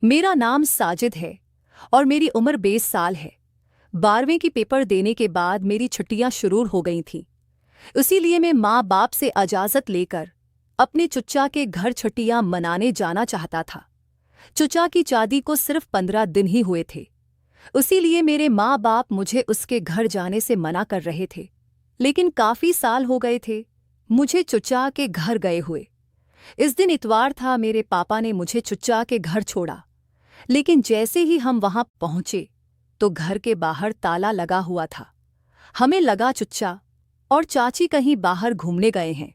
मेरा नाम साजिद है और मेरी उम्र 20 साल है। 12वीं की पेपर देने के बाद मेरी छुट्टियां शुरू हो गई थीं। इसीलिए मैं माँ बाप से इजाज़त लेकर अपने चुच्चा के घर छुट्टियां मनाने जाना चाहता था। चुच्चा की शादी को सिर्फ 15 दिन ही हुए थे। इसीलिए मेरे माँ बाप मुझे उसके घर जाने से मना कर रहे थे। लेकिन काफ़ी साल हो गए थे मुझे चुच्चा के घर गए हुए। इस दिन इतवार था। मेरे पापा ने मुझे चुच्चा के घर छोड़ा, लेकिन जैसे ही हम वहां पहुंचे तो घर के बाहर ताला लगा हुआ था। हमें लगा चुच्चा और चाची कहीं बाहर घूमने गए हैं।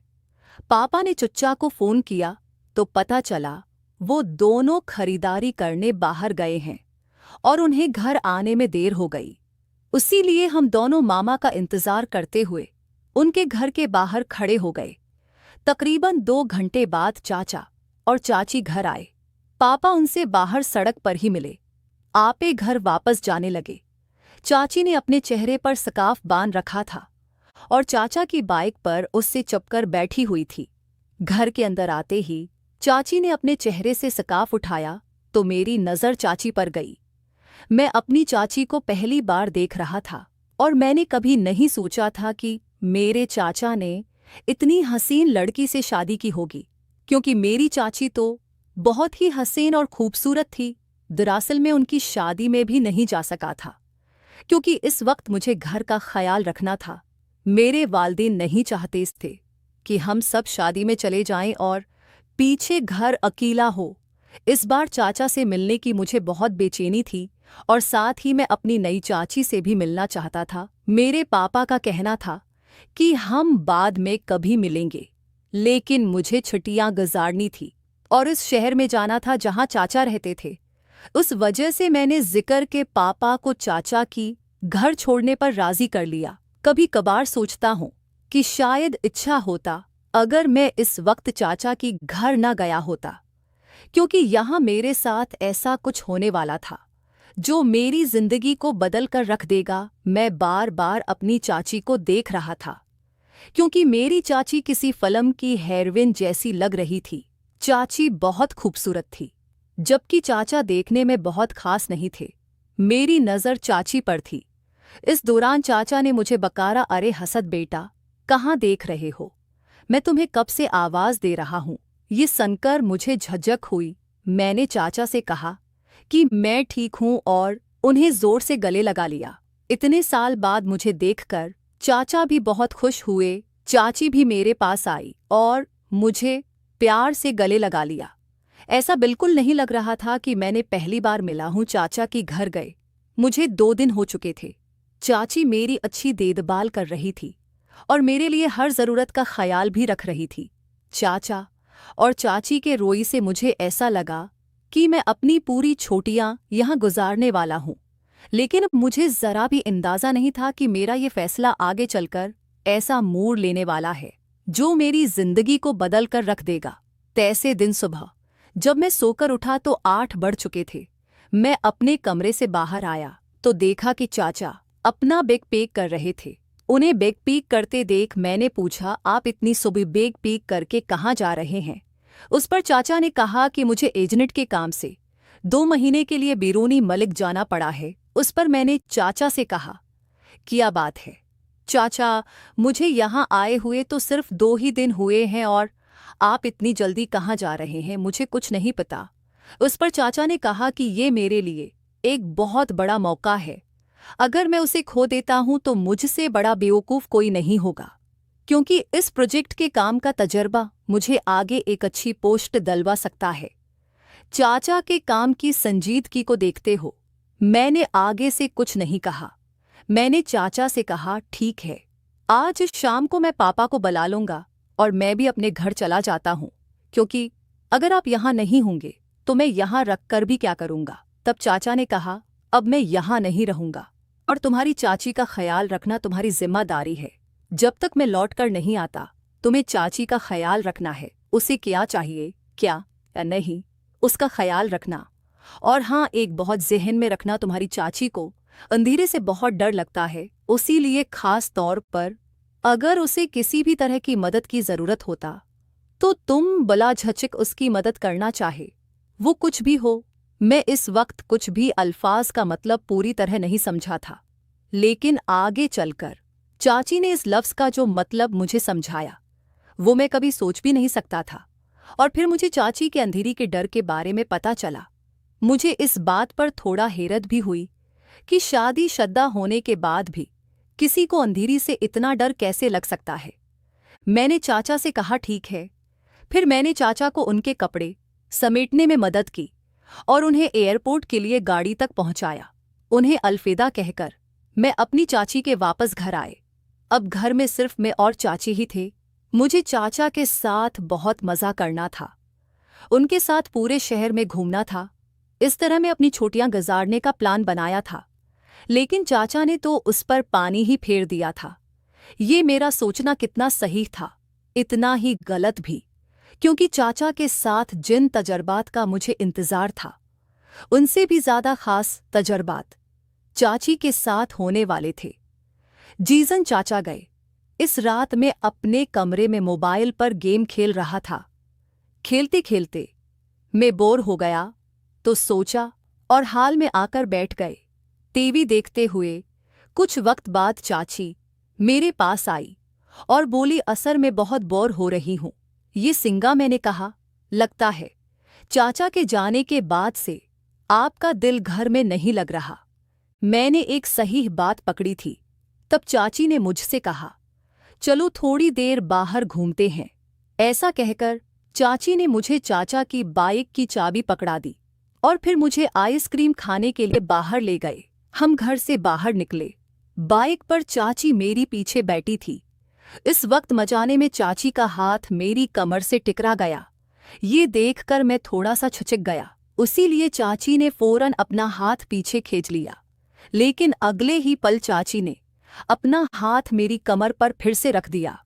पापा ने चुच्चा को फोन किया तो पता चला वो दोनों खरीदारी करने बाहर गए हैं और उन्हें घर आने में देर हो गई। इसीलिए हम दोनों मामा का इंतजार करते हुए उनके घर के बाहर खड़े हो गए। तकरीबन 2 घंटे बाद चाचा और चाची घर आए। पापा उनसे बाहर सड़क पर ही मिले। आपे घर वापस जाने लगे। चाची ने अपने चेहरे पर स्कार्फ बांध रखा था और चाचा की बाइक पर उससे चपकर बैठी हुई थी। घर के अंदर आते ही चाची ने अपने चेहरे से स्कार्फ उठाया तो मेरी नज़र चाची पर गई। मैं अपनी चाची को पहली बार देख रहा था और मैंने कभी नहीं सोचा था कि मेरे चाचा ने इतनी हसीन लड़की से शादी की होगी, क्योंकि मेरी चाची तो बहुत ही हसीन और खूबसूरत थी। दरअसल में उनकी शादी में भी नहीं जा सका था, क्योंकि इस वक्त मुझे घर का ख्याल रखना था। मेरे वालिदैन नहीं चाहते थे कि हम सब शादी में चले जाएं और पीछे घर अकेला हो। इस बार चाचा से मिलने की मुझे बहुत बेचैनी थी और साथ ही मैं अपनी नई चाची से भी मिलना चाहता था। मेरे पापा का कहना था कि हम बाद में कभी मिलेंगे, लेकिन मुझे छुट्टियां गुजारनी थी और इस शहर में जाना था जहां चाचा रहते थे। उस वजह से मैंने जिक्र के पापा को चाचा की घर छोड़ने पर राजी कर लिया। कभी कभार सोचता हूँ कि शायद इच्छा होता अगर मैं इस वक्त चाचा की घर न गया होता, क्योंकि यहाँ मेरे साथ ऐसा कुछ होने वाला था जो मेरी जिंदगी को बदल कर रख देगा। मैं बार बार अपनी चाची को देख रहा था, क्योंकि मेरी चाची किसी फिल्म की हीरोइन जैसी लग रही थी। चाची बहुत खूबसूरत थी, जबकि चाचा देखने में बहुत खास नहीं थे। मेरी नज़र चाची पर थी। इस दौरान चाचा ने मुझे बकारा, अरे हसद बेटा, कहाँ देख रहे हो? मैं तुम्हें कब से आवाज़ दे रहा हूँ। ये सुनकर मुझे झिझक हुई। मैंने चाचा से कहा कि मैं ठीक हूँ और उन्हें जोर से गले लगा लिया। इतने साल बाद मुझे देखकर चाचा भी बहुत खुश हुए। चाची भी मेरे पास आई और मुझे प्यार से गले लगा लिया। ऐसा बिल्कुल नहीं लग रहा था कि मैंने पहली बार मिला हूँ। चाचा की घर गए मुझे 2 दिन हो चुके थे। चाची मेरी अच्छी देखभाल कर रही थी और मेरे लिए हर ज़रूरत का ख्याल भी रख रही थी। चाचा और चाची के रोई से मुझे ऐसा लगा कि मैं अपनी पूरी छुट्टियां यहाँ गुजारने वाला हूँ, लेकिन मुझे ज़रा भी अंदाज़ा नहीं था कि मेरा ये फैसला आगे चलकर ऐसा मोड़ लेने वाला है जो मेरी जिंदगी को बदल कर रख देगा। तैसे दिन सुबह जब मैं सोकर उठा तो 8 बढ़ चुके थे। मैं अपने कमरे से बाहर आया तो देखा कि चाचा अपना बैग पैक कर रहे थे। उन्हें बैग पैक करते देख मैंने पूछा, आप इतनी सुबह बैग पैक करके कहाँ जा रहे हैं? उस पर चाचा ने कहा कि मुझे एजेंट के काम से 2 महीने के लिए बिरूनी मलिक जाना पड़ा है। उस पर मैंने चाचा से कहा, क्या बात है चाचा, मुझे यहाँ आए हुए तो सिर्फ 2 ही दिन हुए हैं और आप इतनी जल्दी कहाँ जा रहे हैं? मुझे कुछ नहीं पता। उस पर चाचा ने कहा कि ये मेरे लिए एक बहुत बड़ा मौका है। अगर मैं उसे खो देता हूँ तो मुझसे बड़ा बेवकूफ़ कोई नहीं होगा, क्योंकि इस प्रोजेक्ट के काम का तजर्बा मुझे आगे एक अच्छी पोस्ट दिलवा सकता है। चाचा के काम की संजीदगी को देखते हो मैंने आगे से कुछ नहीं कहा। मैंने चाचा से कहा, ठीक है, आज शाम को मैं पापा को बुला लूँगा और मैं भी अपने घर चला जाता हूँ, क्योंकि अगर आप यहाँ नहीं होंगे तो मैं यहाँ रख कर भी क्या करूँगा? तब चाचा ने कहा, अब मैं यहाँ नहीं रहूँगा और तुम्हारी चाची का ख्याल रखना तुम्हारी जिम्मेदारी है। जब तक मैं लौट कर नहीं आता तुम्हें चाची का ख्याल रखना है। उसे क्या चाहिए, क्या या नहीं, उसका ख्याल रखना। और हाँ, एक बहुत जहन में रखना, तुम्हारी चाची को अंधेरे से बहुत डर लगता है। इसीलिए खास तौर पर अगर उसे किसी भी तरह की मदद की ज़रूरत होता तो तुम बला झचक उसकी मदद करना चाहे। वो कुछ भी हो, मैं इस वक्त कुछ भी अल्फाज का मतलब पूरी तरह नहीं समझा था, लेकिन आगे चलकर चाची ने इस लफ्ज़ का जो मतलब मुझे समझाया वो मैं कभी सोच भी नहीं सकता था। और फिर मुझे चाची के अंधेरी के डर के बारे में पता चला। मुझे इस बात पर थोड़ा हैरत भी हुई कि शादीशुदा होने के बाद भी किसी को अंधेरी से इतना डर कैसे लग सकता है। मैंने चाचा से कहा ठीक है। फिर मैंने चाचा को उनके कपड़े समेटने में मदद की और उन्हें एयरपोर्ट के लिए गाड़ी तक पहुंचाया। उन्हें अलविदा कहकर मैं अपनी चाची के वापस घर आए। अब घर में सिर्फ मैं और चाची ही थे। मुझे चाचा के साथ बहुत मज़ा करना था, उनके साथ पूरे शहर में घूमना था। इस तरह मैं अपनी छुट्टियां गुजारने का प्लान बनाया था, लेकिन चाचा ने तो उस पर पानी ही फेर दिया था। ये मेरा सोचना कितना सही था, इतना ही गलत भी, क्योंकि चाचा के साथ जिन तजर्बात का मुझे इंतज़ार था उनसे भी ज़्यादा ख़ास तजर्बात चाची के साथ होने वाले थे। जीजन चाचा गए। इस रात मैं अपने कमरे में मोबाइल पर गेम खेल रहा था। खेलते खेलते मैं बोर हो गया तो सोचा और हाल में आकर बैठ गए। टीवी देखते हुए कुछ वक्त बाद चाची मेरे पास आई और बोली, असर में बहुत बोर हो रही हूँ। ये सिंगा। मैंने कहा, लगता है चाचा के जाने के बाद से आपका दिल घर में नहीं लग रहा। मैंने एक सही बात पकड़ी थी। तब चाची ने मुझसे कहा, चलो थोड़ी देर बाहर घूमते हैं। ऐसा कहकर चाची ने मुझे चाचा की बाइक की चाबी पकड़ा दी और फिर मुझे आइसक्रीम खाने के लिए बाहर ले गए। हम घर से बाहर निकले। बाइक पर चाची मेरी पीछे बैठी थी। इस वक्त मचाने में चाची का हाथ मेरी कमर से टकरा गया। ये देखकर मैं थोड़ा सा छुचक गया। उसी लिए चाची ने फौरन अपना हाथ पीछे खींच लिया, लेकिन अगले ही पल चाची ने अपना हाथ मेरी कमर पर फिर से रख दिया।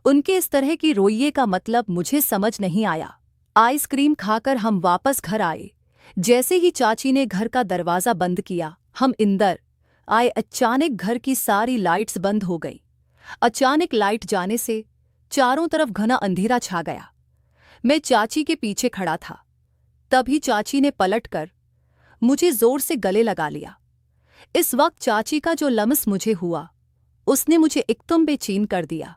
उनके इस तरह की रोइये का मतलब मुझे समझ नहीं आया। आइसक्रीम खाकर हम वापस घर आए। जैसे ही चाची ने घर का दरवाज़ा बंद किया, हम अंदर आए। अचानक घर की सारी लाइट्स बंद हो गई। अचानक लाइट जाने से चारों तरफ घना अंधेरा छा गया। मैं चाची के पीछे खड़ा था। तभी चाची ने पलटकर मुझे जोर से गले लगा लिया। इस वक्त चाची का जो लम्स मुझे हुआ, उसने मुझे एकदम बेचैन कर दिया।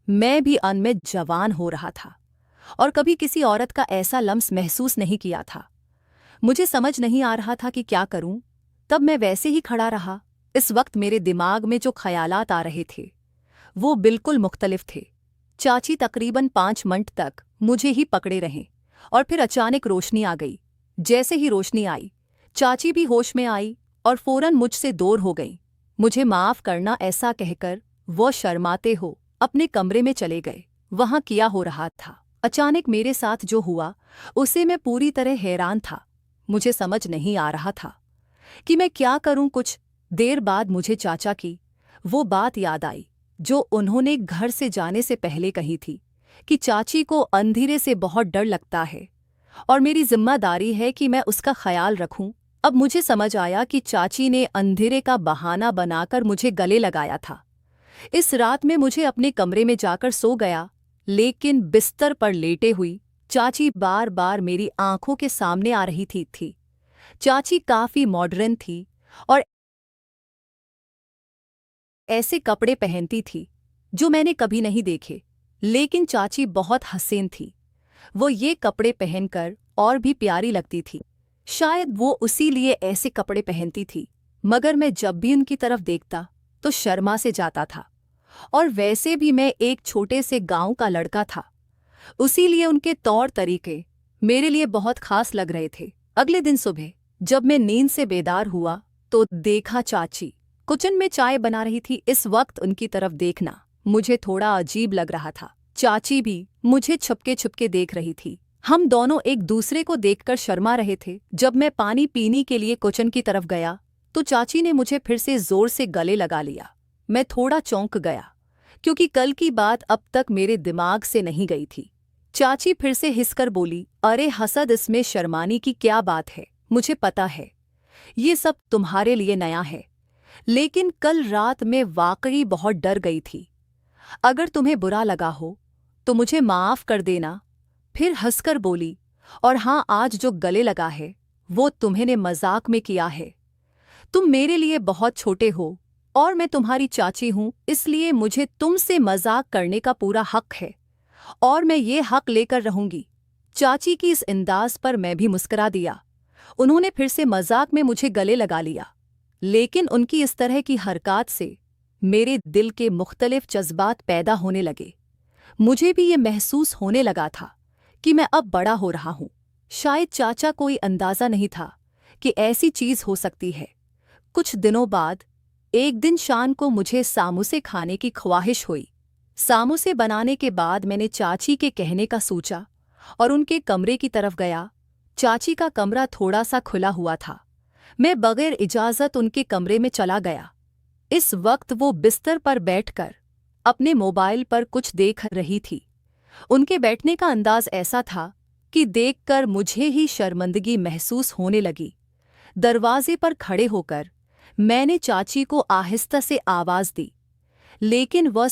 मैं भी अनमें जवान हो रहा था और कभी किसी औरत का ऐसा लम्स महसूस नहीं किया था। मुझे समझ नहीं आ रहा था कि क्या करूं। तब मैं वैसे ही खड़ा रहा। इस वक्त मेरे दिमाग में जो ख्यालात आ रहे थे वो बिल्कुल मुख्तलिफ थे। चाची तकरीबन 5 मिनट तक मुझे ही पकड़े रहे और फिर अचानक रोशनी आ गई। जैसे ही रोशनी आई, चाची भी होश में आई और फौरन मुझसे दूर हो गई। मुझे माफ़ करना ऐसा कहकर वो शर्माते हो अपने कमरे में चले गए। वहाँ क्या हो रहा था, अचानक मेरे साथ जो हुआ, उसे मैं पूरी तरह हैरान था। मुझे समझ नहीं आ रहा था कि मैं क्या करूं। कुछ देर बाद मुझे चाचा की वो बात याद आई जो उन्होंने घर से जाने से पहले कही थी कि चाची को अंधेरे से बहुत डर लगता है और मेरी जिम्मेदारी है कि मैं उसका ख्याल रखूं। अब मुझे समझ आया कि चाची ने अंधेरे का बहाना बनाकर मुझे गले लगाया था। इस रात में मुझे अपने कमरे में जाकर सो गया, लेकिन बिस्तर पर लेटे हुई चाची बार बार मेरी आंखों के सामने आ रही थी। चाची काफी मॉडर्न थी और ऐसे कपड़े पहनती थी जो मैंने कभी नहीं देखे, लेकिन चाची बहुत हसीन थी। वो ये कपड़े पहनकर और भी प्यारी लगती थी। शायद वो उसी लिए ऐसे कपड़े पहनती थी, मगर मैं जब भी उनकी तरफ देखता तो शर्मा से जाता था। और वैसे भी मैं एक छोटे से गांव का लड़का था, उसी लिए उनके तौर तरीके मेरे लिए बहुत खास लग रहे थे। अगले दिन सुबह जब मैं नींद से बेदार हुआ तो देखा चाची किचन में चाय बना रही थी। इस वक्त उनकी तरफ देखना मुझे थोड़ा अजीब लग रहा था। चाची भी मुझे छुपके छुपके देख रही थी। हम दोनों एक दूसरे को देखकर शर्मा रहे थे। जब मैं पानी पीने के लिए किचन की तरफ गया तो चाची ने मुझे फिर से जोर से गले लगा लिया। मैं थोड़ा चौंक गया, क्योंकि कल की बात अब तक मेरे दिमाग से नहीं गई थी। चाची फिर से हिंसकर बोली, अरे हसद, इसमें शर्माने की क्या बात है। मुझे पता है ये सब तुम्हारे लिए नया है, लेकिन कल रात में वाकई बहुत डर गई थी। अगर तुम्हें बुरा लगा हो तो मुझे माफ़ कर देना। फिर हंसकर बोली, और हाँ, आज जो गले लगा है वो तुम्हें मजाक में किया है। तुम मेरे लिए बहुत छोटे हो और मैं तुम्हारी चाची हूं, इसलिए मुझे तुमसे मजाक करने का पूरा हक है और मैं ये हक लेकर रहूंगी। चाची की इस अंदाज पर मैं भी मुस्कुरा दिया। उन्होंने फिर से मजाक में मुझे गले लगा लिया, लेकिन उनकी इस तरह की हरकत से मेरे दिल के मुख्तलिफ जज्बात पैदा होने लगे। मुझे भी ये महसूस होने लगा था कि मैं अब बड़ा हो रहा हूं। शायद चाचा कोई अंदाज़ा नहीं था कि ऐसी चीज़ हो सकती है। कुछ दिनों बाद एक दिन शाम को मुझे सामोसे खाने की ख्वाहिश हुई। सामोसे बनाने के बाद मैंने चाची के कहने का सोचा और उनके कमरे की तरफ गया। चाची का कमरा थोड़ा सा खुला हुआ था। मैं बगैर इजाज़त उनके कमरे में चला गया। इस वक्त वो बिस्तर पर बैठकर अपने मोबाइल पर कुछ देख रही थी। उनके बैठने का अंदाज ऐसा था कि देखकर मुझे ही शर्मिंदगी महसूस होने लगी। दरवाजे पर खड़े होकर मैंने चाची को आहिस्ता से आवाज़ दी, लेकिन वह